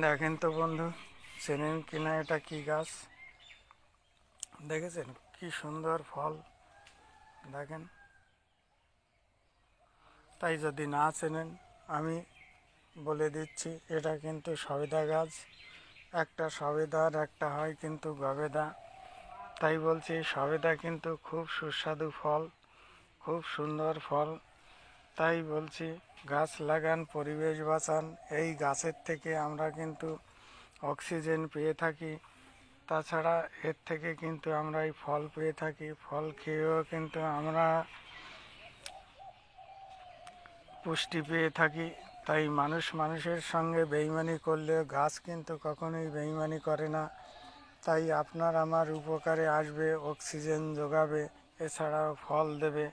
দেখেন তো বন্ধু, চেনেন কিনা এটা কি গাছ? দেখেছেন কি সুন্দর ফল? দেখেন। তাই যদি না চেনেন, আমি বলে দিচ্ছি, এটা কিন্তু সবেদা গাছ। একটা সবেদার একটা হয় কিন্তু গবেদা। তাই বলছি, সবেদা কিন্তু খুব সুস্বাদু ফল, খুব সুন্দর ফল। তাই বলছি, গাছ লাগান, পরিবেশ বাঁচান। এই গাছের থেকে আমরা কিন্তু অক্সিজেন পেয়ে থাকি। তাছাড়া এর থেকে কিন্তু আমরা এই ফল পেয়ে থাকি। ফল খেয়েও কিন্তু আমরা পুষ্টি পেয়ে থাকি। তাই মানুষ মানুষের সঙ্গে বেইমানি করলে গাছ কিন্তু কখনোই বেইমানি করে না। তাই আপনার আমার উপকারে আসবে, অক্সিজেন যোগাবে, এছাড়াও ফল দেবে।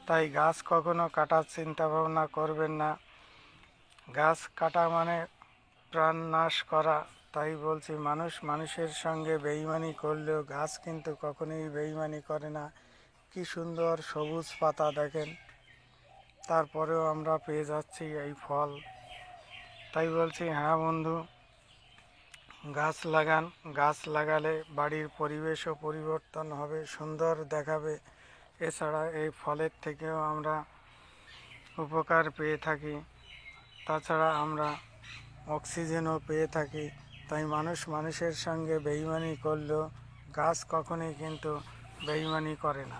তাই গাছ কখনো কাটার চিন্তা ভাবনা করবেন না। গাছ কাটা মানে প্রাণ নাশ করা। তাই বলছি, মানুষ মানুষের সঙ্গে বেইমানি করলেও গাছ কিন্তু কখনোই বেইমানি করে না। কি সুন্দর সবুজ পাতা দেখেন, তারপরেও আমরা পেয়ে যাচ্ছি এই ফল। তাই বলছি, হ্যাঁ বন্ধু, গাছ লাগান। গাছ লাগালে বাড়ির পরিবেশও পরিবর্তন হবে, সুন্দর দেখাবে। এছাড়া এই ফলের থেকেও আমরা উপকার পেয়ে থাকি। তাছাড়া আমরা অক্সিজেনও পেয়ে থাকি। তাই মানুষ মানুষের সঙ্গে বেইমানি করলেও গাছ কখনোই কিন্তু বেইমানি করে না।